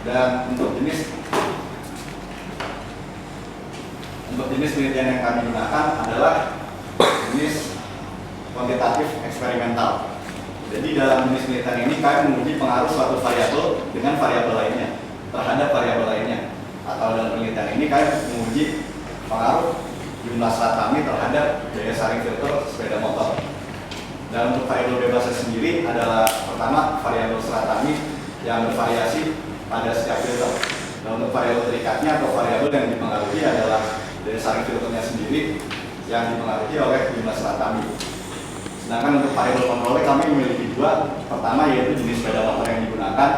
Dan untuk jenis penelitian yang kami gunakan adalah jenis kuantitatif eksperimental. Jadi dalam jenis penelitian ini kami menguji pengaruh suatu variabel dengan variabel lainnya terhadap variabel lainnya. Atau dalam penelitian ini kami menguji pengaruh jumlah serat kami terhadap daya saring filter sepeda motor. Dan untuk variabel bebasnya sendiri adalah pertama variabel serat kami yang bervariasi pada setiap filter. Dan untuk variabel terikatnya atau variabel yang dipengaruhi adalah daya saring filternya sendiri yang dipengaruhi oleh jumlah serat kami. Sedangkan untuk variabel kontrolnya kami memiliki dua. Pertama yaitu jenis sepeda motor yang digunakan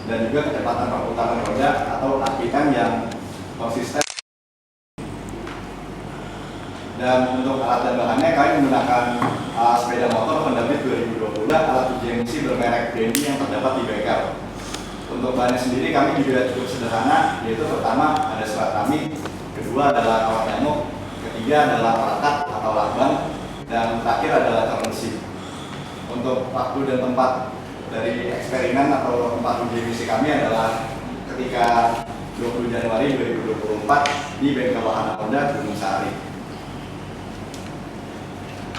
dan juga kecepatan perputaran roda atau RPM yang konsisten. Dan untuk alat dan bahannya kami menggunakan sepeda motor Honda Beat 2020 alat uji emisi bermerek Denny yang terdapat di bengkel. Untuk bahannya sendiri kami juga cukup sederhana, yaitu pertama ada serat kami, kedua adalah kawat nyamuk, ketiga adalah perangkat atau lakban, dan terakhir adalah currency. Untuk waktu dan tempat dari eksperimen atau tempat uji emisi kami adalah ketika 20 Januari 2024 di bengkel wahana Honda Gunung Sahari.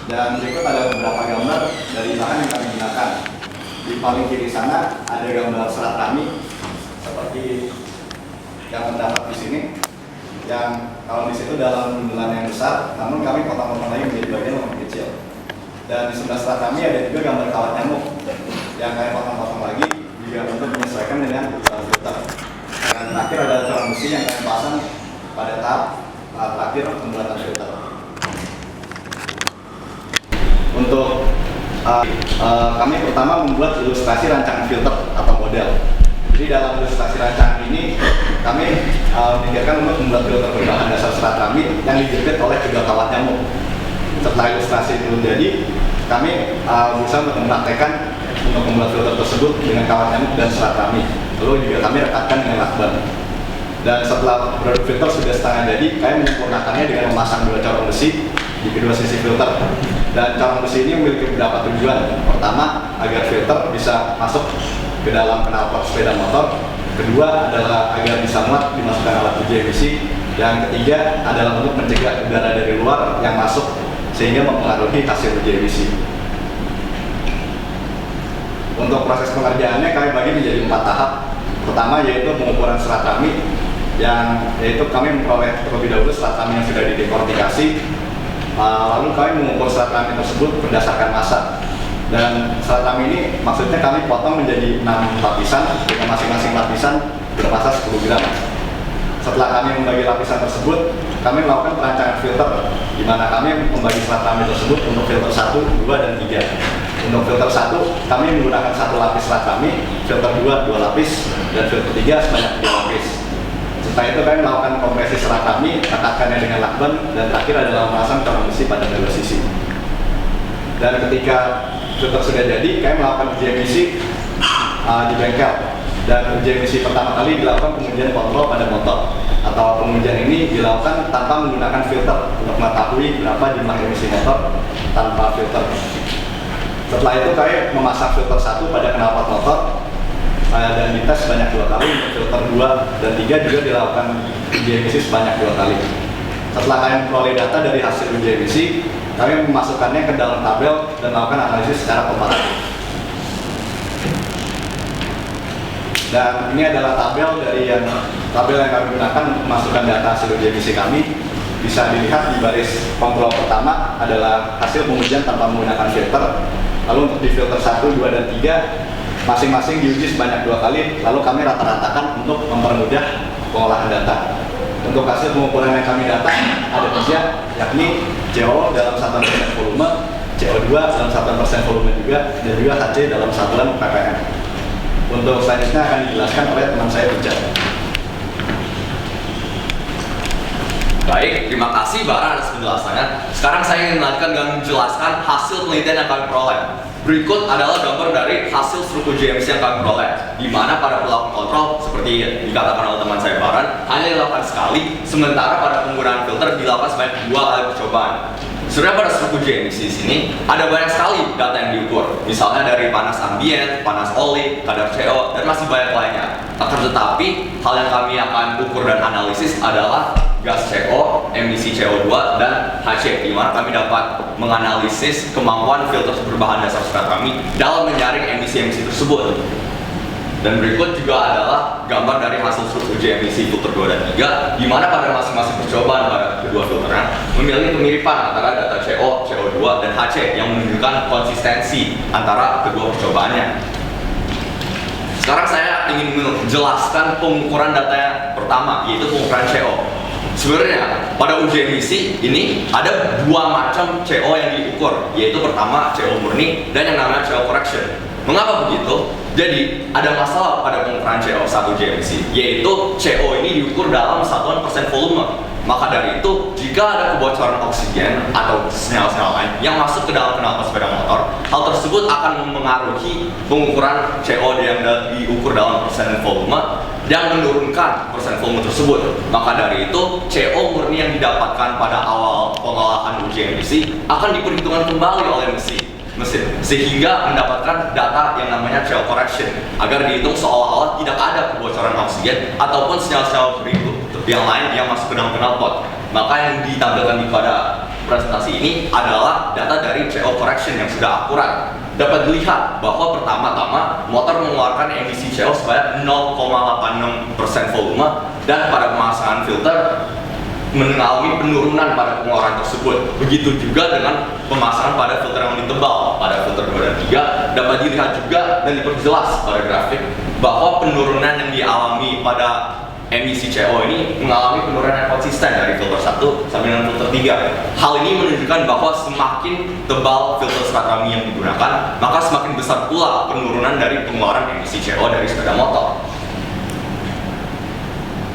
Dan berikut ada beberapa gambar dari bahan yang kami gunakan. Di paling kiri sana ada gambar serat kami seperti yang terdapat di sini. Yang kalau di situ dalam bulan yang besar, namun kami potong-potong lagi menjadi bagian yang lebih kecil. Dan di sebelah serat kami ada juga gambar kawat nyamuk yang kami potong-potong lagi juga untuk menyesuaikan dengan ukuran filter. Dan terakhir ada corak besi yang kami pasang pada tahap terakhir pembuatan filter. Untuk kami pertama membuat ilustrasi rancangan filter atau model. Jadi dalam ilustrasi rancangan ini kami memikirkan untuk membuat filter berbahan dasar serat kami yang dijepit oleh 3 kawat nyamuk. Setelah ilustrasi itu jadi, kami berusaha untuk mempraktekkan untuk membuat filter tersebut dengan kawat nyamuk dan serat kami. Lalu juga kami rekatkan dengan lakban. Dan setelah produk filter sudah setengah jadi, kami menyempurnakannya dengan memasang 2 corong besi di kedua sisi filter. Dan corong besi ini memiliki beberapa tujuan. Pertama, agar filter bisa masuk ke dalam knalpot sepeda motor. Kedua adalah agar bisa muat dimasukkan alat uji emisi. Yang ketiga adalah untuk mencegah udara dari luar yang masuk sehingga mempengaruhi hasil uji emisi. Untuk proses pengerjaannya kami bagi menjadi 4 tahap. Pertama yaitu pengukuran serat kami, yang yaitu kami memperoleh terlebih dahulu serat kami yang sudah didekortikasi. Lalu kami mengukur serat kami tersebut berdasarkan massa. Dan serat kami ini maksudnya kami potong menjadi 6 lapisan dengan masing-masing lapisan bermassa 10 gram. Setelah kami membagi lapisan tersebut, kami melakukan perancangan filter, di mana kami membagi serat kami tersebut untuk filter 1, 2, dan 3. Untuk filter 1, kami menggunakan 1 lapis serat kami, filter 2, 2 lapis, dan filter 3 sebanyak 3 lapis. Setelah itu kami melakukan kompresi serat kami, rekatkannya dengan lakban, dan terakhir adalah memasang corong besi pada kedua sisi. Dan ketika filter sudah jadi, kami melakukan uji emisi di bengkel. Dan uji emisi pertama kali dilakukan pengujian kontrol pada motor, atau pengujian ini dilakukan tanpa menggunakan filter untuk mengetahui berapa jumlah emisi motor tanpa filter. Setelah itu kami memasang filter 1 pada knalpot motor dan dites sebanyak 2 kali. Untuk filter 2 dan 3 juga dilakukan uji emisi sebanyak 2 kali. Setelah kami memperoleh data dari hasil uji emisi, kami memasukkannya ke dalam tabel dan melakukan analisis secara komparatif. Dan ini adalah tabel yang kami gunakan untuk memasukkan data hasil uji emisi kami. Bisa dilihat di baris kontrol pertama adalah hasil pengujian tanpa menggunakan filter. Lalu untuk di filter 1, 2, dan 3 masing-masing diuji sebanyak 2 kali. Lalu kami rata-ratakan untuk mempermudah pengolahan data. Untuk hasil pengukuran yang kami data ada 3, yakni CO dalam satuan persen volume, CO2 dalam satuan persen volume juga, dan juga HC dalam satuan ppm. Untuk selanjutnya akan dijelaskan oleh teman saya Bijak. Baik, terima kasih Bara atas penjelasannya. Sekarang saya ingin melanjutkan dengan menjelaskan hasil penelitian yang kami peroleh. Berikut adalah gambar dari hasil struktur GMC yang kami peroleh, di mana pada pelaku kontrol seperti dikatakan oleh teman saya Baran hanya dilakukan sekali, sementara pada penggunaan filter dilakukan sebanyak 2 kali percobaan. Sebenarnya pada struktur emisi di sini ada banyak sekali data yang diukur, misalnya dari panas ambien, panas oli, kadar CO, dan masih banyak lainnya. Akan tetapi, hal yang kami akan ukur dan analisis adalah gas CO, emisi CO2, dan HC, di mana kami dapat menganalisis kemampuan filter berbahan dasar serat kami dalam menyaring emisi-emisi tersebut. Dan berikut juga adalah gambar dari hasil struktur uji emisi filter 2 dan 3, di mana pada masing-masing percobaan pada kedua filternya memiliki kemiripan antara data CO, CO2, dan HC yang menunjukkan konsistensi antara kedua percobaannya. Sekarang saya ingin menjelaskan pengukuran data yang pertama, yaitu pengukuran CO. Sebenarnya pada uji emisi ini ada dua macam CO yang diukur, yaitu pertama CO murni dan yang namanya CO correction. Mengapa begitu? Jadi ada masalah pada pengukuran CO saat uji emisi, yaitu CO ini diukur dalam satuan persen volume. Maka dari itu, jika ada kebocoran oksigen atau senyawa-senyawa lain yang masuk ke dalam knalpot sepeda motor, hal tersebut akan memengaruhi pengukuran CO yang diukur dalam persen volume dan menurunkan persen volume tersebut. Maka dari itu, CO murni yang didapatkan pada awal pengolahan uji emisi akan diperhitungkan kembali oleh mesin sehingga mendapatkan data yang namanya CO correction agar dihitung seolah-olah tidak ada kebocoran oksigen ataupun senyawa-senyawa berikut yang lain yang masuk ke dalam knalpot. Maka yang ditampilkan pada presentasi ini adalah data dari CO correction yang sudah akurat. Dapat dilihat bahwa pertama-tama motor mengeluarkan emisi CO sebanyak 0,86% volume dan pada pemasangan filter mengalami penurunan pada pengeluaran tersebut. Begitu juga dengan pemasangan pada filter yang lebih tebal. Pada filter 2 dan 3 dapat dilihat juga dan diperjelas pada grafik bahwa penurunan yang dialami pada emisi CO ini mengalami penurunan yang konsisten dari filter 1 sampai dengan filter 3. Hal ini menunjukkan bahwa semakin tebal filter serat rami yang digunakan, maka semakin besar pula penurunan dari pengeluaran emisi CO dari sepeda motor.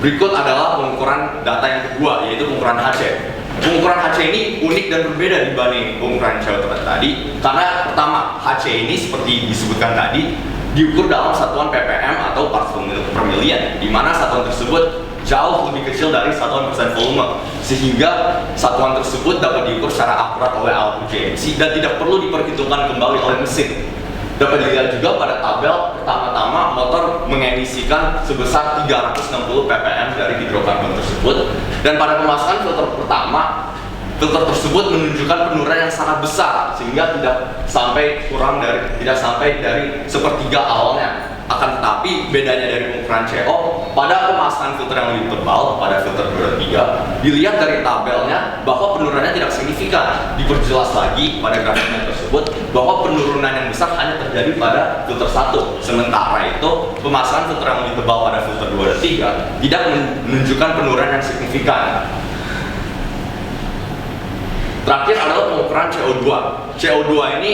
Berikut adalah pengukuran data yang kedua, yaitu pengukuran HC. Pengukuran HC ini unik dan berbeda dibanding pengukuran CO tadi, karena pertama, HC ini seperti disebutkan tadi, diukur dalam satuan ppm atau parts per million, di mana satuan tersebut jauh lebih kecil dari satuan persen volume, sehingga satuan tersebut dapat diukur secara akurat oleh alat uji emisi dan tidak perlu diperhitungkan kembali oleh mesin. Dapat dilihat juga pada tabel, pertama-tama motor mengemisikan sebesar 360 ppm dari hidrokarbon tersebut, dan pada pemasangan filter pertama, filter tersebut menunjukkan penurunan yang sangat besar sehingga tidak sampai dari sepertiga awalnya. Akan tetapi bedanya dari pengukuran CO, pada pemasangan filter yang lebih tebal, pada filter 2 dan 3, dilihat dari tabelnya bahwa penurunannya tidak signifikan. Diperjelas lagi pada grafiknya tersebut bahwa penurunan yang besar hanya terjadi pada filter 1. Sementara itu, pemasangan filter yang lebih tebal pada filter 2 dan 3 tidak menunjukkan penurunan yang signifikan. Terakhir adalah pengukuran CO2. CO2 ini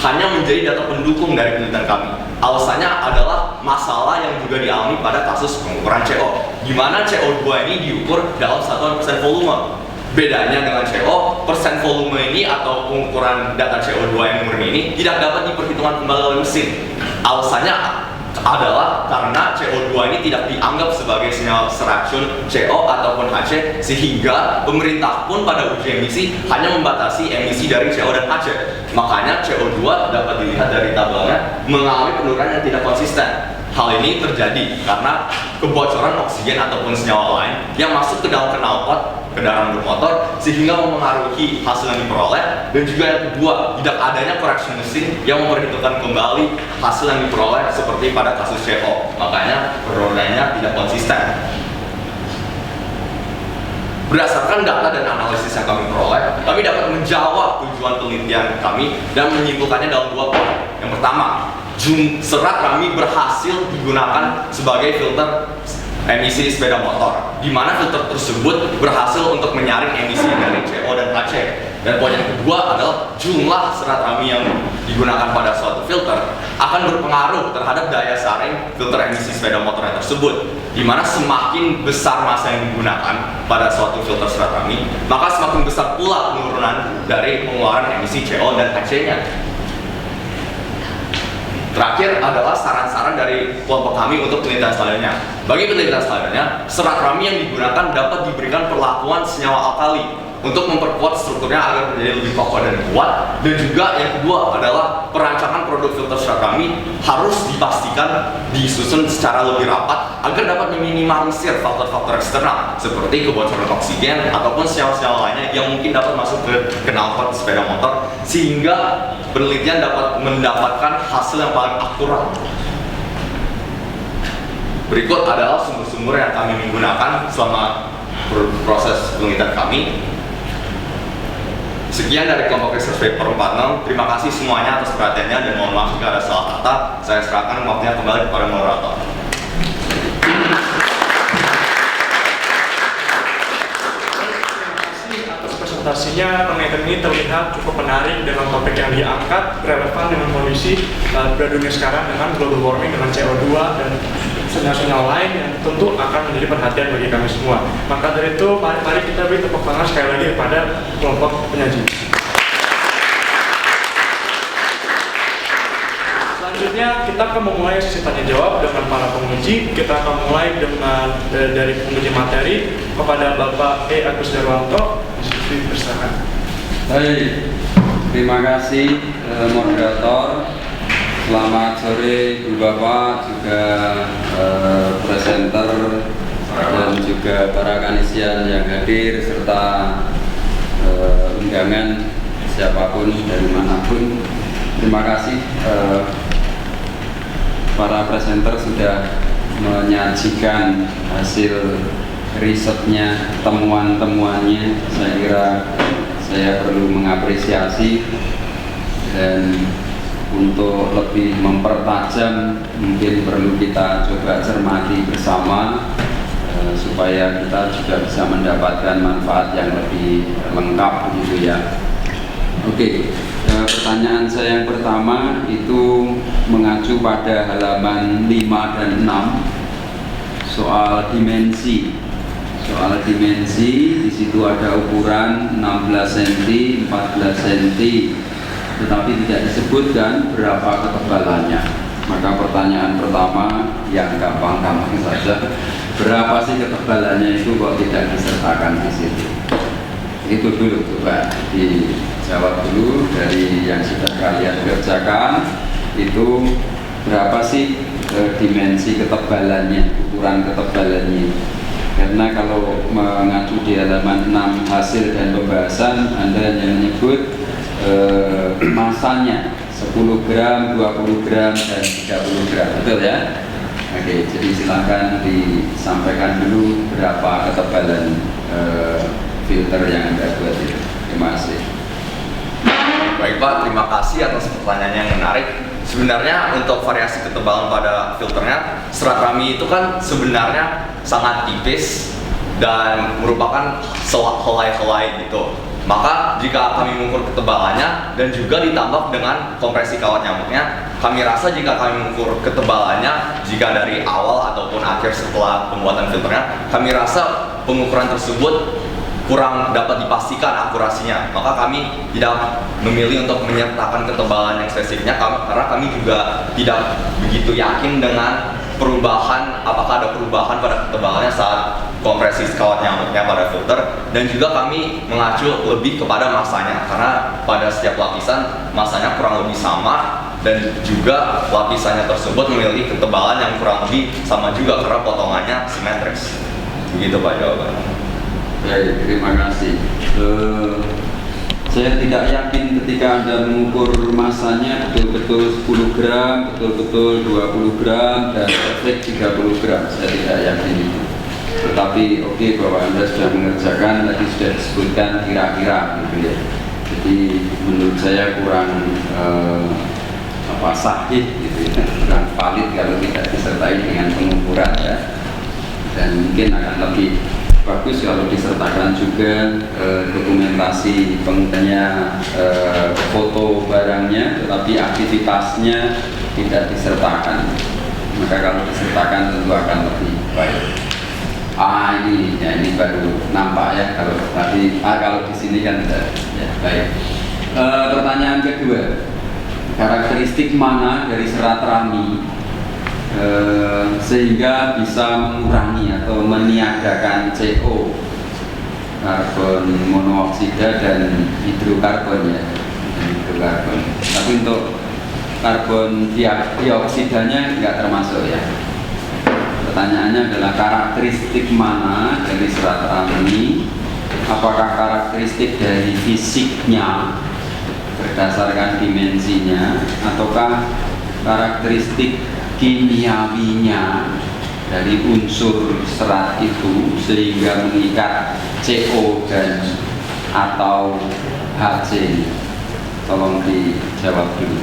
hanya menjadi data pendukung dari penelitian kami. Alasannya adalah masalah yang juga dialami pada kasus pengukuran CO, di mana CO2 ini diukur dalam satuan persen volume. Bedanya dengan CO, persen volume ini atau pengukuran data CO2 yang murni ini tidak dapat diperhitungkan kembali oleh mesin. Alasannya adalah karena CO2 ini tidak dianggap sebagai senyawa seracun CO ataupun HC, sehingga pemerintah pun pada uji emisi hanya membatasi emisi dari CO dan HC. Makanya CO2 dapat dilihat dari tabelnya mengalami penurunan yang tidak konsisten. Hal ini terjadi karena kebocoran oksigen ataupun senyawa lain yang masuk ke dalam knalpot kendaraan bermotor sehingga mempengaruhi hasil yang diperoleh, dan juga yang kedua, tidak adanya correction mesin yang memperhitungkan kembali hasil yang diperoleh seperti pada kasus CO. Makanya penurunannya tidak konsisten. Berdasarkan data dan analisis yang kami peroleh, kami dapat menjawab tujuan penelitian kami dan menyimpulkannya dalam dua poin. Yang pertama, serat rami berhasil digunakan sebagai filter emisi sepeda motor, di mana filter tersebut berhasil untuk menyaring emisi dari CO dan HC. Dan poin yang kedua adalah jumlah serat rami yang digunakan pada suatu filter akan berpengaruh terhadap daya saring filter emisi sepeda motor tersebut, di mana semakin besar massa yang digunakan pada suatu filter serat rami, maka semakin besar pula penurunan dari pengeluaran emisi CO dan HC-nya. Terakhir adalah saran-saran dari kelompok kami untuk penelitian selanjutnya. Bagi penelitian selanjutnya, serat rami yang digunakan dapat diberikan perlakuan senyawa alkali untuk memperkuat strukturnya agar menjadi lebih kokoh dan kuat. Dan juga yang kedua adalah perancangan produk filter serat kami harus dipastikan disusun secara lebih rapat agar dapat meminimalisir faktor-faktor eksternal seperti kebocoran oksigen ataupun senyawa-senyawa lainnya yang mungkin dapat masuk ke knalpot sepeda motor, sehingga penelitian dapat mendapatkan hasil yang paling akurat. Berikut adalah sumber-sumber yang kami gunakan selama proses penelitian kami. Sekian dari kelompok research paper 46. Terima kasih semuanya atas perhatiannya dan mohon maaf jika ada salah kata. Saya serahkan waktunya kembali kepada moderator. Presentasinya penelitian ini terlihat cukup menarik dengan topik yang diangkat, relevan dengan kondisi dunia sekarang dengan global warming, dengan CO2 dan senyawa-senyawa lain yang tentu akan menjadi perhatian bagi kami semua. Maka dari itu, mari kita beri tepuk tangan sekali lagi kepada kelompok penyaji. Selanjutnya kita akan memulai sesi tanya jawab dengan para penguji. Kita akan mulai dengan dari penguji materi kepada Bapak Agus Darwanto. Bersilakan. Baik, terima kasih moderator. Selamat sore Bu Bapak, juga presenter dan juga para kanisian yang hadir serta undangan siapapun dari manapun. Terima kasih para presenter sudah menyajikan hasil risetnya, temuan-temuannya. Saya kira saya perlu mengapresiasi, dan untuk lebih mempertajam mungkin perlu kita coba cermati bersama supaya kita juga bisa mendapatkan manfaat yang lebih lengkap gitu ya. Oke, pertanyaan saya yang pertama itu mengacu pada halaman 5 dan 6 soal dimensi. Soal dimensi, di situ ada ukuran 16 cm, 14 cm, tetapi tidak disebutkan berapa ketebalannya. Maka pertanyaan pertama yang gampang-gampang saja, berapa sih ketebalannya itu kok tidak disertakan di situ? Itu dulu, coba dijawab dulu dari yang sudah kalian kerjakan. Itu berapa sih dimensi ketebalannya, ukuran ketebalannya? Karena kalau mengacu di halaman 6 hasil dan pembahasan, Anda hanya menyebut masanya 10 gram, 20 gram, dan 30 gram, betul ya? Oke, jadi silakan disampaikan dulu berapa ketebalan filter yang Anda buat itu. Terima kasih. Baik Pak, terima kasih atas pertanyaan yang menarik. Sebenarnya untuk variasi ketebalan pada filternya, serat rami itu kan sebenarnya sangat tipis dan merupakan helai-helai gitu. Maka jika kami mengukur ketebalannya dan juga ditambah dengan kompresi kawat nyamuknya, kami rasa jika kami mengukur ketebalannya, jika dari awal ataupun akhir setelah pembuatan filternya, kami rasa pengukuran tersebut kurang dapat dipastikan akurasinya. Maka kami tidak memilih untuk menyertakan ketebalan yang spesifiknya, karena kami juga tidak begitu yakin dengan perubahan, apakah ada perubahan pada ketebalannya saat kompresi kawat nyamuknya pada filter. Dan juga kami mengacu lebih kepada masanya, karena pada setiap lapisan masanya kurang lebih sama, dan juga lapisannya tersebut memiliki ketebalan yang kurang lebih sama juga karena potongannya simetris. Begitu Pak jawabannya. Baik, terima kasih. Saya tidak yakin ketika Anda mengukur masanya betul-betul 10 gram, betul-betul 20 gram, dan perfect 30 gram. Saya tidak yakin itu. Tetapi oke, bahwa Anda sudah mengerjakan, tadi sudah disebutkan kira-kira gitu ya. Jadi menurut saya kurang sahih gitu ya, kurang valid kalau tidak disertai dengan pengukuran ya. Dan mungkin akan lebih bagus kalau disertakan juga dokumentasi pengukurannya, foto barangnya, tetapi aktivitasnya tidak disertakan. Maka kalau disertakan tentu akan lebih baik. Ini baru nampak ya, kalau tadi kalau di sini kan tidak. Ya, baik. Pertanyaan kedua, karakteristik mana dari serat rami sehingga bisa mengurangi atau meniadakan CO? karbon monoksida dan hidrokarbon ya, hidrokarbon. Tapi untuk karbon dioksidanya nggak termasuk ya. Pertanyaannya adalah karakteristik mana dari serat rami? Apakah karakteristik dari fisiknya berdasarkan dimensinya, ataukah karakteristik kimiawinya dari unsur serat itu sehingga mengikat CO dan atau HC? Tolong dijawab dulu.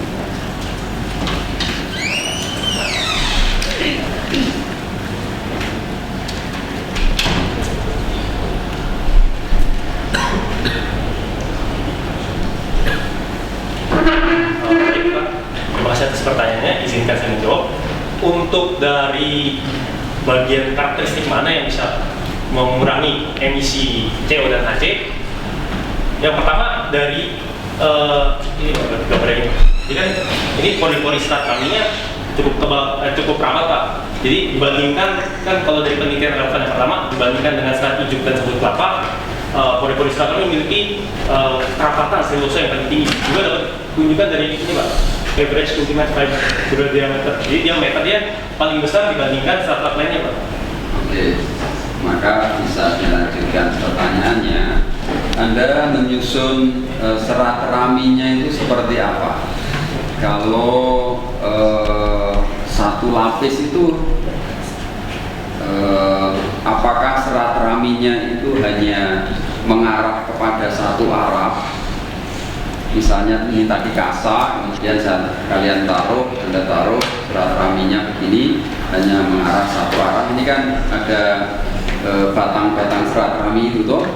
Baik Pak, terima kasih atas pertanyaannya. Izinkan saya menjawab. Untuk dari bagian karakteristik mana yang bisa mengurangi emisi CO dan HC? Yang pertama dari ini gambarnya ini. Jadi kan ini pori-pori serat raminya cukup tebal, cukup rapat Pak. Jadi dibandingkan kan kalau dari penelitian relevan yang pertama dibandingkan dengan serat ijuk dan sabut kelapa, pori-pori serat rami memiliki kerapatan selulosa yang paling tinggi. Juga dapat tunjukkan dari ini Pak, average ultimate fiber diameter. Jadi diameternya paling besar dibandingkan serat lainnya Pak. Oke, maka bisa dilanjutkan pertanyaannya. Anda menyusun serat raminya itu seperti apa? Kalau satu lapis itu apakah serat raminya itu hanya mengarah kepada satu arah? Misalnya ini tadi kasa, kemudian kalian Anda taruh serat raminya begini, hanya mengarah satu arah. Ini kan ada batang-batang serat rami itu toh,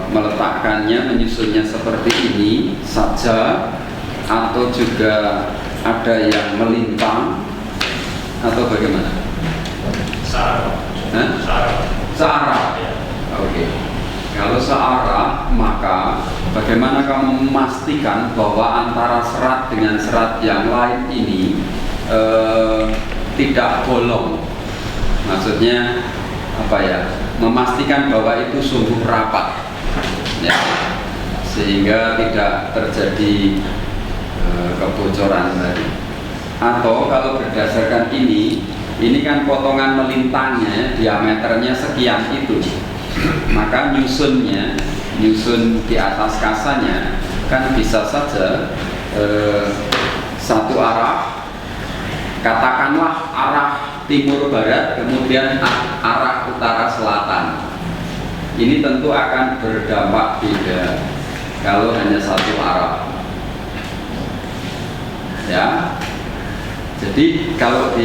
meletakkannya, menyusunnya seperti ini saja, atau juga ada yang melintang atau bagaimana? Searah. Hah? Searah. Searah. Ya. Oke. Kalau searah, maka bagaimana kamu memastikan bahwa antara serat dengan serat yang lain ini tidak bolong? Maksudnya apa ya? Memastikan bahwa itu sungguh rapat, ya, sehingga tidak terjadi kebocoran tadi. Atau kalau berdasarkan ini kan potongan melintangnya diameternya sekian itu, maka nyusun di atas kasanya kan bisa saja satu arah, katakanlah arah timur barat, kemudian arah utara selatan. Ini tentu akan berdampak beda kalau hanya satu arah. Ya, jadi kalau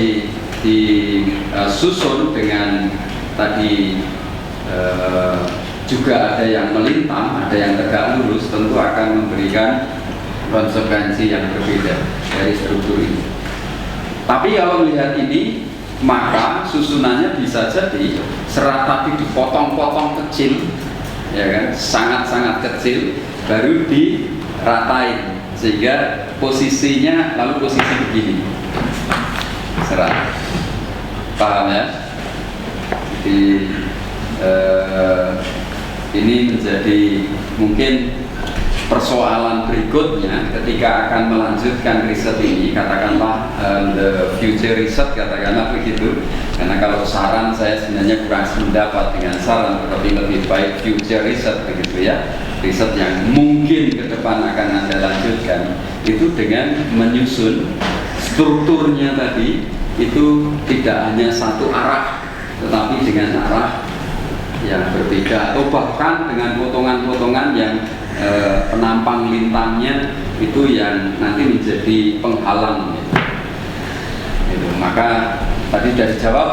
disusun dengan tadi juga ada yang melintang, ada yang tegak lurus, tentu akan memberikan konsekuensi yang berbeda dari struktur ini. Tapi kalau melihat ini, maka susunannya bisa jadi serat tadi dipotong-potong kecil, ya kan, sangat-sangat kecil, baru diratain sehingga posisinya lalu posisi begini serat, paham ya? Ini menjadi mungkin persoalan berikutnya ketika akan melanjutkan riset ini, katakanlah the future research, katakanlah begitu. Karena kalau saran saya sebenarnya kurang sependapat dengan saran, tetapi lebih baik future research begitu ya. Riset yang mungkin ke depan akan Anda lanjutkan itu dengan menyusun strukturnya tadi itu tidak hanya satu arah, tetapi dengan arah yang berbeda, atau bahkan dengan potongan-potongan yang penampang lintangnya itu yang nanti menjadi penghalang gitu. Maka tadi sudah dijawab,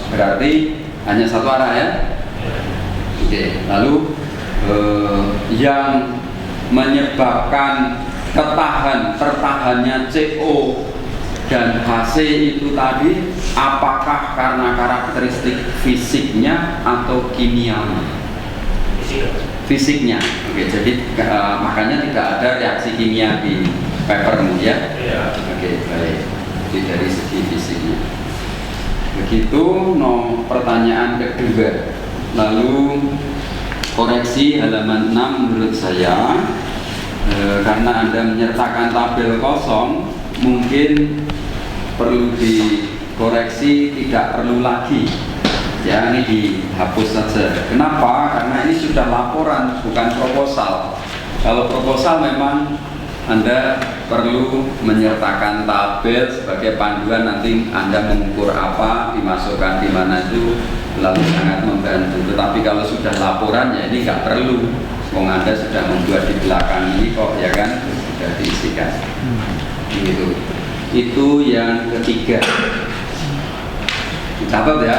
berarti hanya satu arah ya. Oke, lalu yang menyebabkan tertahannya CO dan HC itu tadi, apakah karena karakteristik fisiknya atau kimianya? Fisiknya. Oke, jadi makanya tidak ada reaksi kimia di papermu ya. Iya. Oke, baik. Jadi dari segi fisiknya. Begitu. Pertanyaan kedua. Lalu koreksi halaman 6 menurut saya, karena Anda menyertakan tabel kosong, mungkin perlu dikoreksi, tidak perlu lagi. Ya, ini dihapus saja. Kenapa? Karena ini sudah laporan, bukan proposal. Kalau proposal memang Anda perlu menyertakan tabel sebagai panduan, nanti Anda mengukur apa, dimasukkan di mana itu, lalu sangat membantu. Tetapi kalau sudah laporan, ya ini nggak perlu. Wong Anda sudah membuat di belakang ini kok, ya kan, sudah diisikan. Gitu. Itu yang ketiga. Catat ya,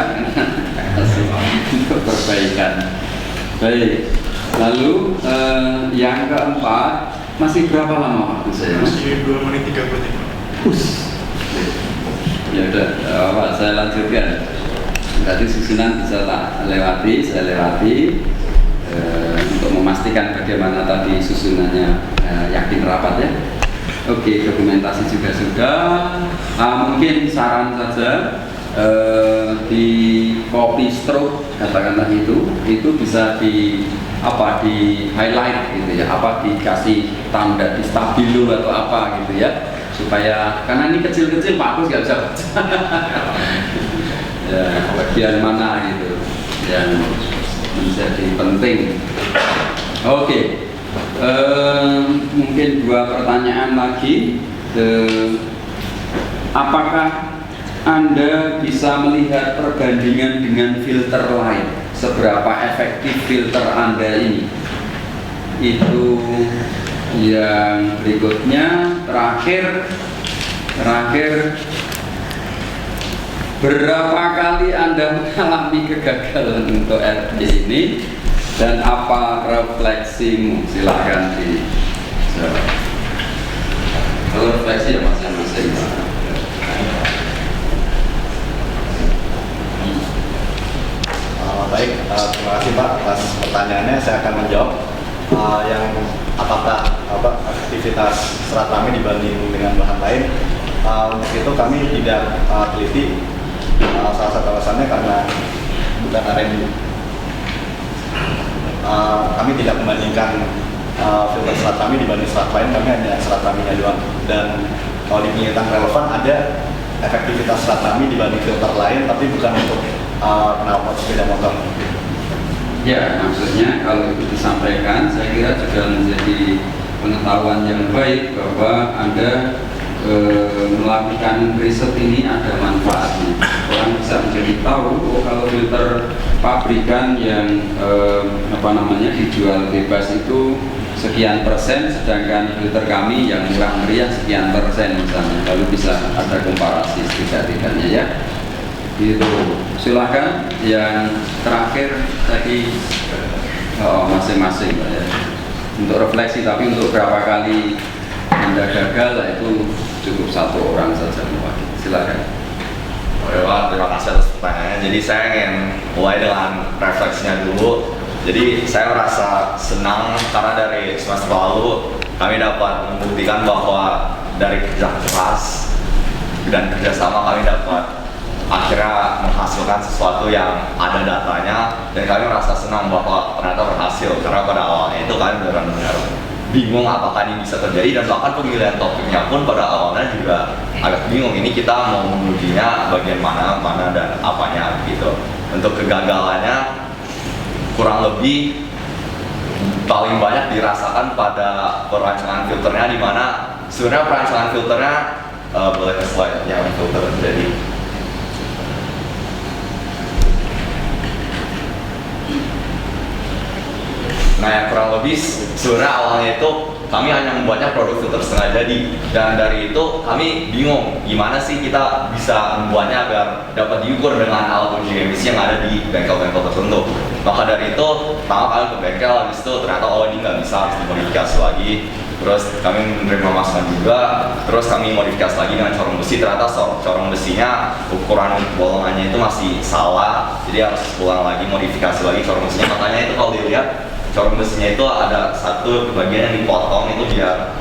untuk perbaikan. Baik. Lalu yang keempat, masih berapa lama waktu saya? Masih 2 menit 30 detik. Ya udah, Pak, saya lanjutkan. Tadi susunan bisa tak lewati, saya lewati untuk memastikan bagaimana tadi susunannya, yakin rapat ya. Oke, dokumentasi juga sudah. Mungkin saran saja, di copy stroke katakanlah itu bisa di highlight gitu ya, dikasih tanda di stabilo atau apa gitu ya, supaya karena ini kecil-kecil Pak Agus nggak bisa baca. Ya, bagian mana gitu yang menjadi penting. Oke. Mungkin 2 pertanyaan lagi. Apakah Anda bisa melihat perbandingan dengan filter lain? Seberapa efektif filter Anda ini? Itu yang berikutnya. Terakhir, berapa kali Anda mengalami kegagalan untuk RD ini dan apa refleksimu? Silakan dijawab. Kalau refleksi ya masing-masing. Baik, terima kasih Pak atas pertanyaannya. Saya akan menjawab yang apakah aktivitas serat kami dibanding dengan bahan lain. Untuk itu kami tidak teliti. Salah satu alasannya karena bukan R&D. Kami tidak membandingkan filter serat kami dibanding serat lain. Kami hanya serat kaminya doang. Dan kalau dinyatakan relevan, ada efektivitas serat kami dibanding filter lain, tapi bukan untuk knalpot sepeda motor. Ya, maksudnya kalau itu disampaikan, saya kira juga menjadi pengetahuan yang baik bahwa Anda melakukan riset ini ada manfaatnya. Orang bisa menjadi tahu, kalau filter pabrikan yang dijual bebas itu sekian persen, sedangkan filter kami yang murah meriah sekian persen misalnya. Lalu bisa ada komparasi setidak-tidaknya ya. Gitu. Silahkan yang terakhir tadi masing-masing ya. Untuk refleksi, tapi untuk berapa kali Anda gagal itu cukup 1 orang saja mewakili. Silakan. Oke Pak, terima kasih atas pertanyaannya. Jadi saya ingin mulai dengan refleksinya dulu. Jadi saya merasa senang karena dari semester lalu kami dapat membuktikan bahwa dari kerja keras dan kerjasama kami dapat akhirnya menghasilkan sesuatu yang ada datanya, dan kami merasa senang bahwa ternyata berhasil. Karena pada awalnya itu kami benar-benar bingung apakah ini bisa terjadi, dan bahkan pemilihan topiknya pun pada awalnya juga agak bingung, ini kita mau mengujinya bagian mana dan apanya gitu. Untuk kegagalannya kurang lebih paling banyak dirasakan pada perancangan filternya, di mana sebenarnya perancangan filternya boleh ke slide yang filter jadi. Nah, yang kurang lebih sebenarnya awalnya itu kami hanya membuatnya produk filter setengah jadi, dan dari itu kami bingung gimana sih kita bisa membuatnya agar dapat diukur dengan alat uji emisi yang ada di bengkel-bengkel tertentu. Maka dari itu, pertama kali ke bengkel, habis itu ternyata ini nggak bisa, harus dimodifikasi lagi. Terus kami menerima masukan juga, terus kami modifikasi lagi dengan corong besi. Ternyata corong besinya ukuran bolongannya itu masih salah, jadi harus ulang lagi, modifikasi lagi corong besinya. Makanya itu kalau dilihat corong besinya itu ada satu bagian yang dipotong itu biar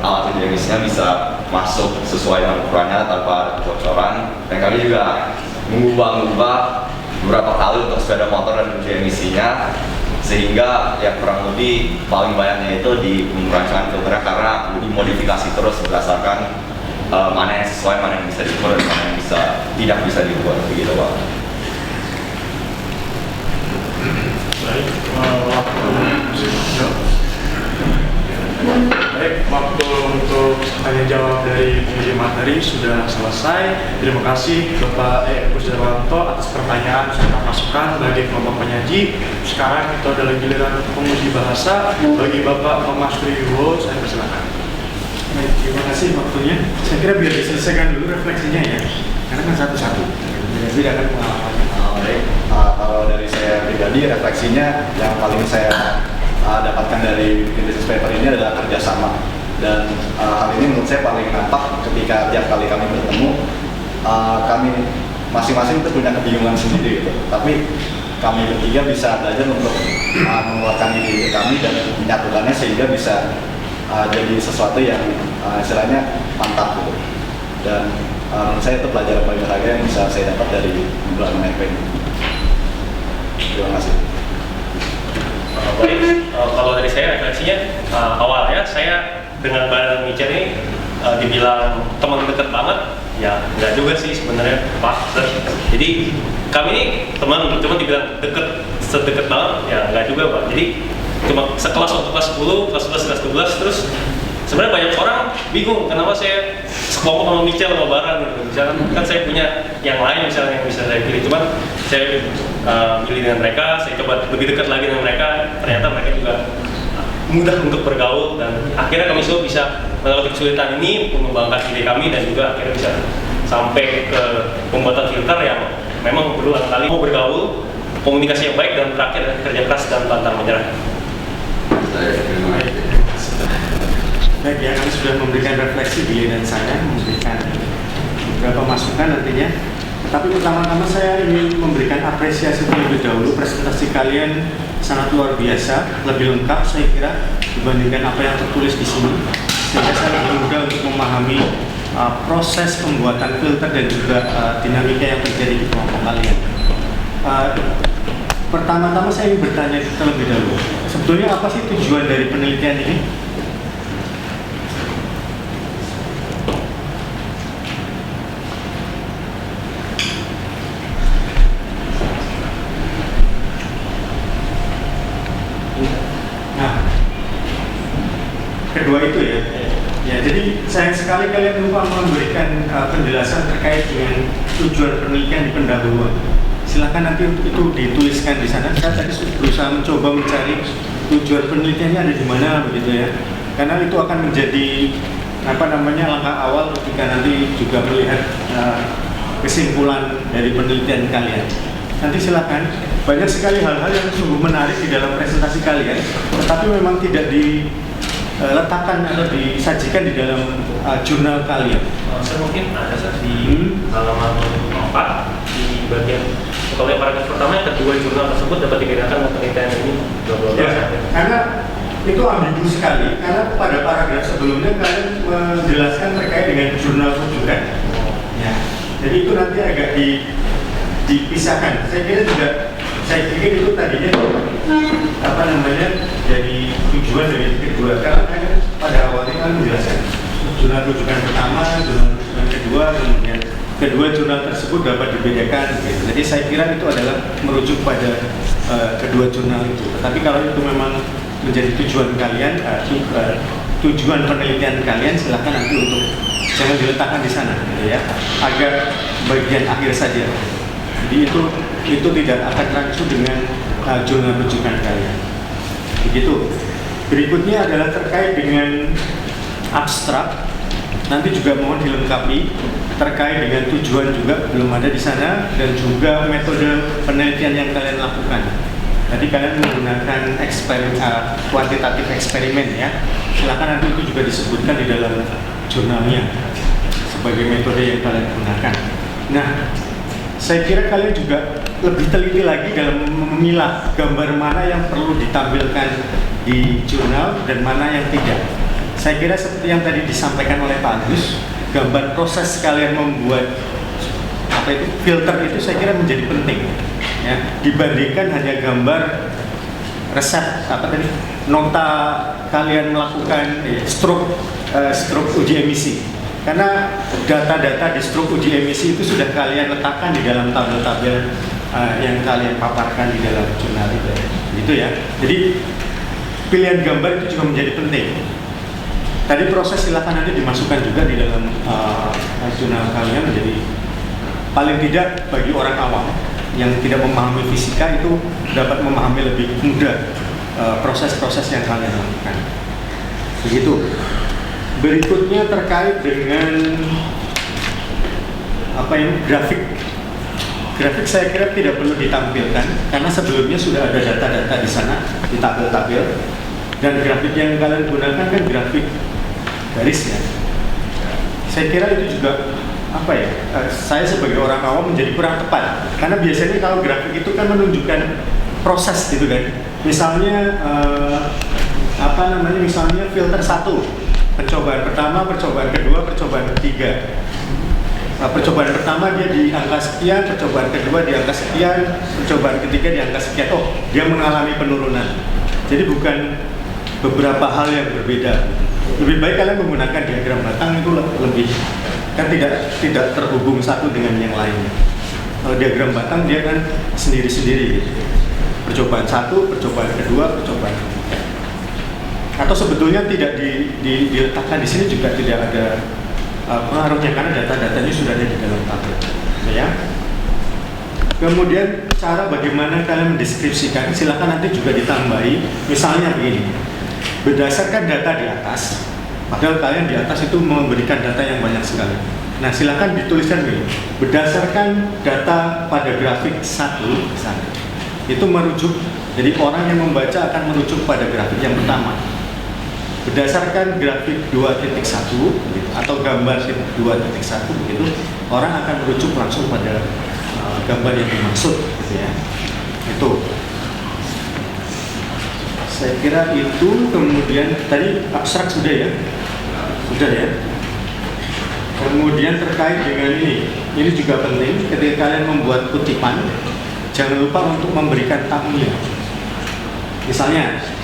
alat uji emisinya bisa masuk sesuai dengan ukurannya tanpa ada kebocoran. Dan kami juga mengubah beberapa kali untuk sepeda motor dan uji emisinya sehingga ya kurang lebih paling banyaknya itu di rancangan filternya karena dimodifikasi terus berdasarkan mana yang sesuai, mana yang bisa diukur dan mana yang tidak bisa diukur begitu Pak. Baik, waktu untuk tanya jawab dari penguji materi sudah selesai. Terima kasih Bapak Gus Darwanto atas pertanyaan serta masukan bagi kelompok penyaji. Sekarang itu adalah giliran penguji bahasa bagi Bapak Thomas Triwo. Saya persilakan. Baik, terima kasih waktunya. Saya kira biar diselesaikan dulu refleksinya ya, karena kan satu-satu. Jadi akan pengalamannya. Baik, kalau dari saya pribadi refleksinya yang paling saya dapatkan dari synthesis paper ini adalah kerjasama, dan hal ini menurut saya paling nampak ketika tiap kali kami bertemu, kami masing-masing itu punya kebingungan sendiri gitu. Tapi kami bertiga bisa belajar untuk mengeluarkan ide kami dan menyatukannya sehingga bisa jadi sesuatu yang istilahnya mantap gitu. Dan menurut saya itu pelajaran paling berharga yang bisa saya dapat dari bulan MNP ini. Terima kasih. Baik, kalau dari saya refleksinya awalnya saya dengan Badan Micer ini dibilang teman dekat banget, ya nggak juga sih sebenarnya Pak. Jadi kami ini teman, cuma dibilang sedekat banget, ya nggak juga Pak. Jadi cuma sekelas untuk kelas 10, kelas 11, kelas 12, terus sebenarnya banyak orang bingung kenapa saya sekelompok sama Micer sama Baran gitu. Misalkan kan saya punya yang lain misalnya yang bisa saya pilih, cuman saya pilih dengan mereka, saya coba lebih dekat lagi dengan mereka, ternyata mereka juga mudah untuk bergaul dan akhirnya kami semua bisa melewati kesulitan ini untuk mengembangkan ide kami dan juga akhirnya bisa sampai ke pembuatan filter yang memang berulang kali mau bergaul, komunikasi yang baik dan terakhir kerja keras dan pantang menyerah. Baik ya, kami sudah memberikan refleksi giliran saya, memberikan beberapa masukan nantinya. Tapi pertama-tama saya ingin memberikan apresiasi terlebih dahulu. Presentasi kalian sangat luar biasa, lebih lengkap saya kira dibandingkan apa yang tertulis di sini. Sehingga saya lebih mudah untuk memahami proses pembuatan filter dan juga dinamika yang terjadi di kelompok kalian. Pertama-tama saya ingin bertanya terlebih dahulu, sebetulnya apa sih tujuan dari penelitian ini? Kedua itu ya. Ya, jadi sayang sekali kalian lupa memberikan penjelasan terkait dengan tujuan penelitian di pendahuluan. Silakan nanti untuk itu dituliskan di sana. Saya tadi berusaha mencoba mencari tujuan penelitiannya ada di mana begitu ya. Karena itu akan menjadi langkah awal ketika nanti juga melihat kesimpulan dari penelitian kalian. Nanti silakan. Banyak sekali hal-hal yang sungguh menarik di dalam presentasi kalian, tetapi memang tidak diletakkan atau disajikan di dalam jurnal kalian. Saya mungkin ada di halaman 4 di bagian kalau yang paragraf pertama yang kedua jurnal tersebut dapat digunakan untuk penelitian ini. Ya, karena itu ambigu sekali, karena pada paragraf sebelumnya kalian menjelaskan terkait dengan jurnal rujukan. Ya, jadi itu nanti agak dipisahkan. Saya pikir itu tadinya jadi tujuan dari kedua, karena pada awalnya kan menjelaskan jurnal rujukan pertama, jurnal rujukan kedua, kemudian kedua jurnal tersebut dapat dibedakan gitu. Jadi saya kira itu adalah merujuk pada kedua jurnal itu. Tetapi kalau itu memang menjadi tujuan kalian, tujuan penelitian kalian, silahkan nanti untuk jangan diletakkan di sana gitu ya, agak bagian akhir saja. Jadi itu tidak akan langsung dengan jurnal rujukan kalian. Begitu. Berikutnya adalah terkait dengan abstrak. Nanti juga mohon dilengkapi terkait dengan tujuan juga belum ada di sana, dan juga metode penelitian yang kalian lakukan. Tadi kalian menggunakan kuantitatif eksperimen ya. Silakan nanti itu juga disebutkan di dalam jurnalnya sebagai metode yang kalian gunakan. Nah, saya kira kalian juga lebih teliti lagi dalam memilah gambar mana yang perlu ditampilkan di jurnal dan mana yang tidak. Saya kira seperti yang tadi disampaikan oleh Pak Agus, gambar proses kalian membuat filter itu saya kira menjadi penting ya, dibandingkan hanya gambar resep nota kalian melakukan stroke uji emisi. Karena data-data di stroke uji emisi itu sudah kalian letakkan di dalam tabel-tabel yang kalian paparkan di dalam jurnal itu. Gitu ya. Jadi pilihan gambar itu juga menjadi penting. Tadi proses silakan nanti dimasukkan juga di dalam jurnal kalian, menjadi paling tidak bagi orang awam yang tidak memahami fisika itu dapat memahami lebih mudah proses-proses yang kalian lakukan. Begitu. Berikutnya terkait dengan grafik. Grafik saya kira tidak perlu ditampilkan karena sebelumnya sudah ada data-data di sana di tabel-tabel, dan grafik yang kalian gunakan kan grafik garis ya. Saya kira itu juga saya sebagai orang awam menjadi kurang tepat karena biasanya kalau grafik itu kan menunjukkan proses gitu kan. Misalnya misalnya filter 1. Percobaan pertama, percobaan kedua, percobaan ketiga. Percobaan pertama dia di angka sekian, percobaan kedua di angka sekian, percobaan ketiga di angka sekian. Oh, dia mengalami penurunan. Jadi bukan beberapa hal yang berbeda. Lebih baik kalian menggunakan diagram batang, itu lebih kan tidak terhubung satu dengan yang lainnya. Kalau diagram batang dia kan sendiri-sendiri gitu. Percobaan 1, percobaan kedua, percobaan ketiga. Atau sebetulnya tidak diletakkan di sini juga tidak ada pengaruhnya karena data-datanya sudah ada di dalam tabel, ya. Kemudian cara bagaimana kalian mendeskripsikan, silakan nanti juga ditambahi. Misalnya begini, berdasarkan data di atas, padahal kalian di atas itu memberikan data yang banyak sekali. Nah, silakan dituliskan begini, berdasarkan data pada grafik 1, itu merujuk, jadi orang yang membaca akan merujuk pada grafik yang pertama. Berdasarkan grafik 2.1 gitu, atau gambar 2.1 begitu, orang akan merujuk langsung pada gambar yang dimaksud gitu ya. Itu saya kira itu. Kemudian tadi abstrak sudah ya. Kemudian terkait dengan ini juga penting ketika kalian membuat kutipan, jangan lupa untuk memberikan tahunya. Misalnya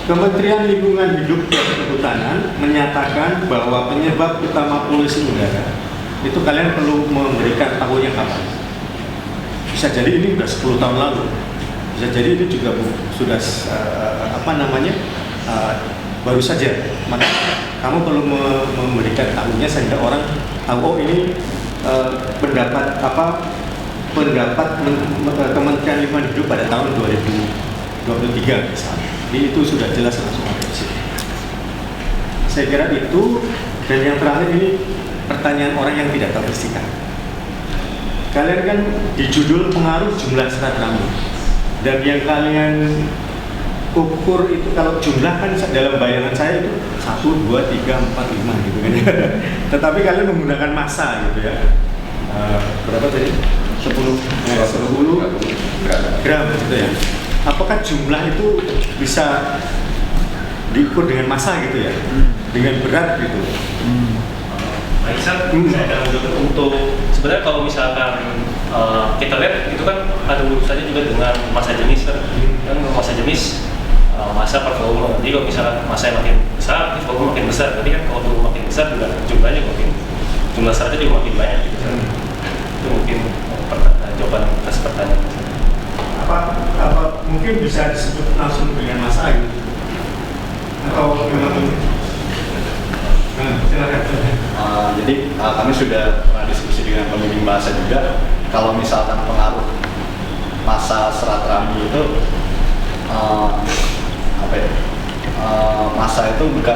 Kementerian Lingkungan Hidup dan Kehutanan menyatakan bahwa penyebab utama polusi udara itu kalian perlu memberikan tahunya kapan. Bisa jadi ini sudah 10 tahun lalu, bisa jadi ini juga sudah baru saja. Maka kamu perlu memberikan tahunya sehingga orang tahu ini pendapat Kementerian Lingkungan Hidup pada tahun 2023 misalnya. Jadi itu sudah jelas langsung ada di sini. Saya kira itu. Dan yang terakhir ini pertanyaan orang yang tidak tahu fisika. Kalian kan di judul pengaruh jumlah serat rami, dan yang kalian ukur itu kalau jumlah kan dalam bayangan saya itu 1, 2, 3, 4, 5 gitu kan. Tetapi kalian menggunakan massa gitu ya. Berapa tadi? 10 gram gitu ya. Apakah jumlah itu bisa diukur dengan massa gitu ya? Dengan berat gitu? Nah, saya akan untuk sebenarnya kalau misalkan kita lihat itu kan ada urusannya juga dengan massa jenis kan. Dan massa jenis massa per volume. Jadi kalau misalkan massa yang makin besar, volume makin besar. Jadi kan kalau volume makin besar juga jumlahnya makin, jumlah seratnya juga makin banyak gitu. Itu mungkin jawaban atas pertanyaan. Apa mungkin bisa disebut langsung dengan massa gitu? Atau memang? Silakan. Jadi kami sudah pernah diskusi dengan pembimbing bahasa juga. Kalau misalkan pengaruh massa serat rami itu massa itu bukan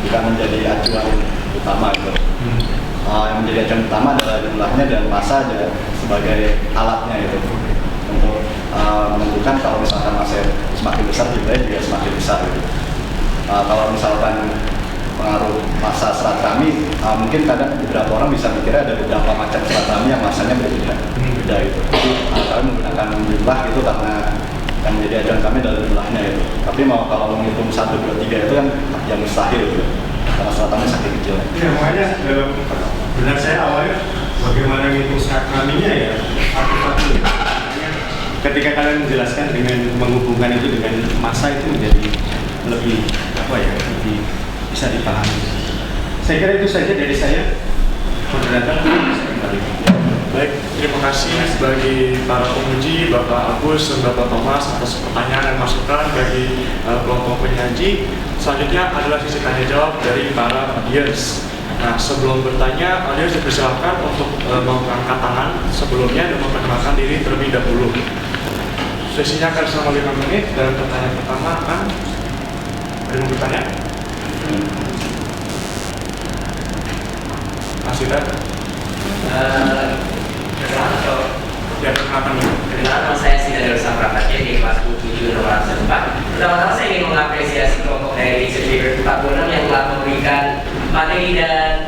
menjadi acuan utama itu. Yang menjadi acuan utama adalah jumlahnya, dan massa aja sebagai alatnya itu untuk menentukan kalau misalkan massa semakin besar jumlahnya juga semakin besar gitu. Kalau misalkan pengaruh massa serat rami, mungkin kadang beberapa orang bisa mikirnya ada beberapa macam serat rami yang massanya berbeda itu. Jadi kami menggunakan jumlah itu karena yang menjadi acuan kami adalah jumlahnya itu. Tapi kalau menghitung 1, 2, 3 itu kan yang mustahil gitu, karena serat rami saking kecil. Ya, makanya benar saya awalnya bagaimana menghitung serat raminya ya, satu-satu. ketika kalian menjelaskan dengan menghubungkan itu dengan masa itu menjadi lebih lebih bisa dipahami. Saya kira itu saja dari saya. Moderator, bisa kembali. Baik, terima kasih bagi para penguji, Bapak Agus dan Bapak Thomas atas pertanyaan dan masukan bagi kelompok penyaji. Selanjutnya adalah sesi tanya jawab dari para audiens. Nah, sebelum bertanya, audiens dipersilakan untuk mengangkat tangan sebelumnya dan memperkenalkan diri terlebih dahulu. Sesinya akan selama 5 menit dan pertanyaan pertama akan ada yang bertanya? Masih ada? Ya, kenapa nih? Nama saya Sinadar Samprakat di kelas 7 nomor 4. Pertama-tama saya ingin mengapresiasi kelompok dari Survivor 46 yang telah memberikan materi dan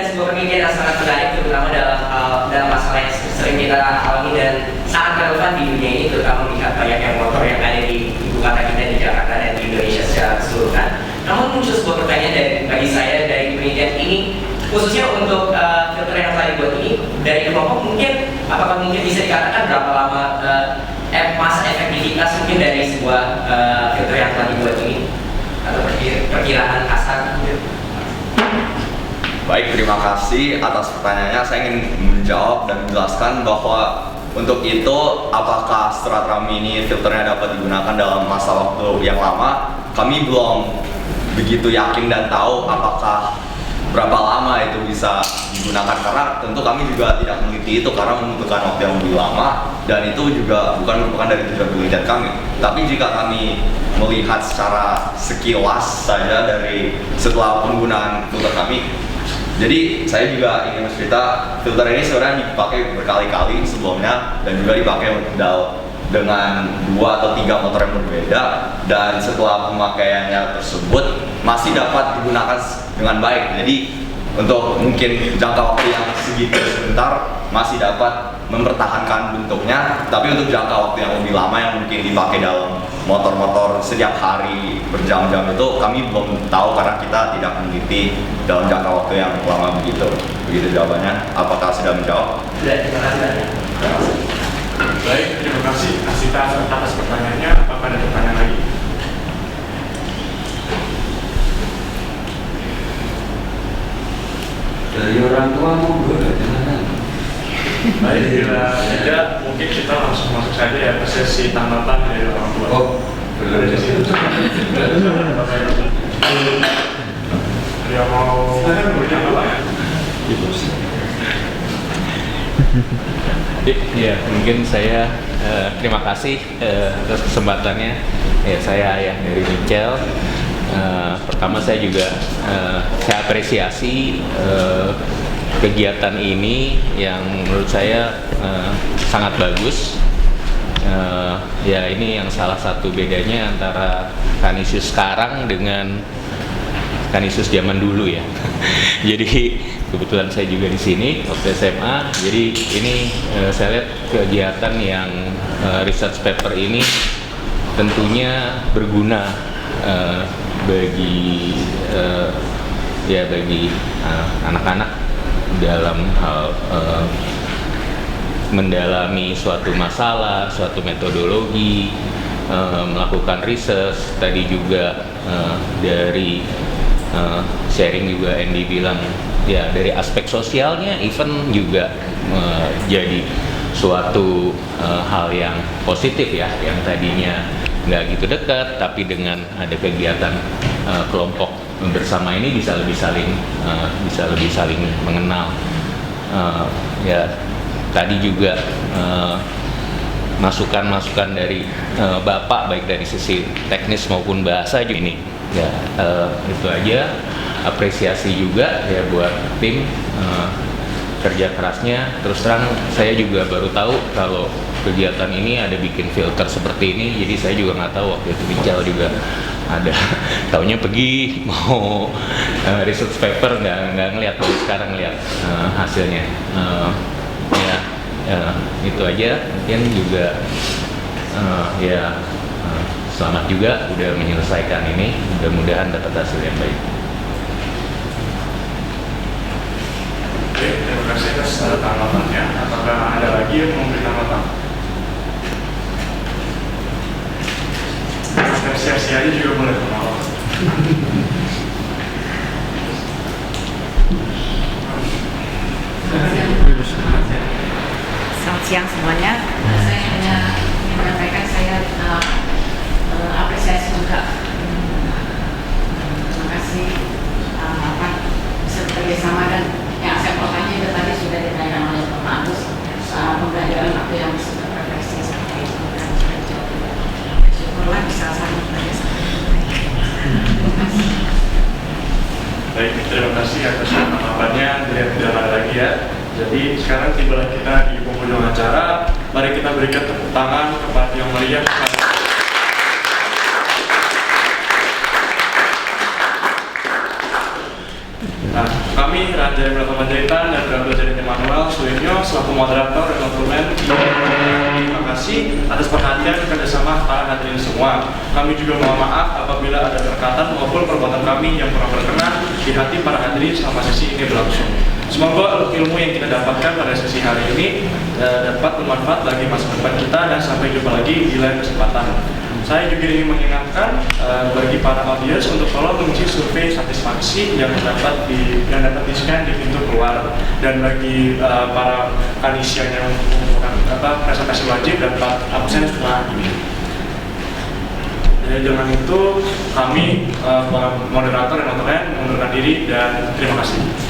sebuah penelitian yang sangat menarik, terutama dalam masalah yang sering kita alami dan sangat relevan di dunia ini, terutama melihat banyaknya motor yang ada di ibu kota kita di Jakarta dan di Indonesia secara keseluruhan. Namun muncul sebuah pertanyaan bagi saya dari penelitian ini, khususnya untuk filter yang telah dibuat ini dari kelompok, apakah mungkin bisa dikatakan berapa lama masa efektivitas mungkin dari sebuah filter yang telah dibuat ini, atau perkiraan kasar? Baik, terima kasih atas pertanyaannya. Saya ingin menjawab dan menjelaskan bahwa untuk itu apakah serat rami ini filternya dapat digunakan dalam masa waktu yang lama, kami belum begitu yakin dan tahu apakah berapa lama itu bisa digunakan, karena tentu kami juga tidak meneliti itu karena membutuhkan waktu yang lebih lama dan itu juga bukan merupakan dari tujuan penelitian kami. Tapi jika kami melihat secara sekilas saja dari setelah penggunaan filter kami, jadi saya juga ingin bercerita, filter ini sebenarnya dipakai berkali-kali sebelumnya dan juga dipakai dengan 2 atau 3 motor yang berbeda, dan setelah pemakaiannya tersebut masih dapat digunakan dengan baik. Jadi untuk mungkin jangka waktu yang segitu sebentar masih dapat mempertahankan bentuknya, tapi untuk jangka waktu yang lebih lama yang mungkin dipakai dalam motor-motor setiap hari berjam-jam itu kami belum tahu karena kita tidak meneliti dalam jangka waktu yang lama begitu. Begitu jawabannya. Apakah sudah menjawab? Sudah, terima kasih banyak. Baik, terima kasih Asita atas pertanyaannya. Apakah ada pertanyaan lagi? Dari orang tua mau Baik, bila tidak, mungkin kita langsung masuk saja ya ke sesi tanggapan dari orang tua. Oh, belum. Ada yang mau bertanya apa ya? Ya, mungkin saya terima kasih atas kesempatannya. Ya, saya Ayah dari Michel. Pertama saya juga saya apresiasi kegiatan ini yang menurut saya sangat bagus. Ya, ini yang salah satu bedanya antara Canisius sekarang dengan Canisius zaman dulu ya. Jadi kebetulan saya juga di sini waktu SMA. Jadi ini saya lihat kegiatan yang research paper ini tentunya berguna bagi anak-anak dalam hal mendalami suatu masalah, suatu metodologi, melakukan research. Tadi juga dari sharing juga Andy bilang ya dari aspek sosialnya even juga jadi suatu hal yang positif ya, yang tadinya nggak gitu dekat tapi dengan ada kegiatan kelompok bersama ini bisa lebih saling mengenal. Ya tadi juga masukan-masukan dari Bapak baik dari sisi teknis maupun bahasa juga ini ya, itu aja. Apresiasi juga ya buat tim kerja kerasnya. Terus terang saya juga baru tahu kalau kegiatan ini ada bikin filter seperti ini, jadi saya juga nggak tahu waktu itu Michel juga ada taunya pergi mau research paper nggak ngeliat, baru sekarang ngeliat hasilnya. Itu aja. Mungkin juga selamat juga udah menyelesaikan ini, mudah-mudahan dapat hasil yang baik. Oke, terima kasih atas tanggapannya. Apakah ada lagi yang mau memberi tanggapan? siang semuanya. Saya hanya ingin menyampaikan saya apresiasi juga. Terima kasih bisa bekerjasama dan yang saya mau tanya itu tadi sudah ditanyakan oleh Pak Agus pembelajaran waktu yang sudah refleksi seperti itu. Syukurlah bisa saling bekerjasama. Terima kasih. Baik, terima kasih atas tanggapannya. Tidak ada lagi ya. Jadi sekarang tibalah kita di penghujung acara. Mari kita berikan tepuk tangan kepada yang meriah. Nah, kami Raja Belakang Panjaitan dan Raja Jadi Emmanuel Sulinyo selaku moderator dan konsumen terima kasih atas perhatian dan kerjasama para hadirin semua. Kami juga mohon maaf apabila ada perkataan maupun perbuatan kami yang kurang berkenan di hati para hadirin selama sesi ini berlangsung. Semoga ilmu yang kita dapatkan pada sesi hari ini dapat bermanfaat bagi masa depan kita dan sampai jumpa lagi di lain kesempatan. Saya juga ingin mengingatkan bagi para audiens untuk selalu mengisi survei satisfaksi yang dapat di-scan di pintu keluar, dan bagi para kanisian yang menggunakan presentasi wajib dapat absen setelah ini. Jadi dengan itu kami para moderator dan nonton mengundurkan diri dan terima kasih.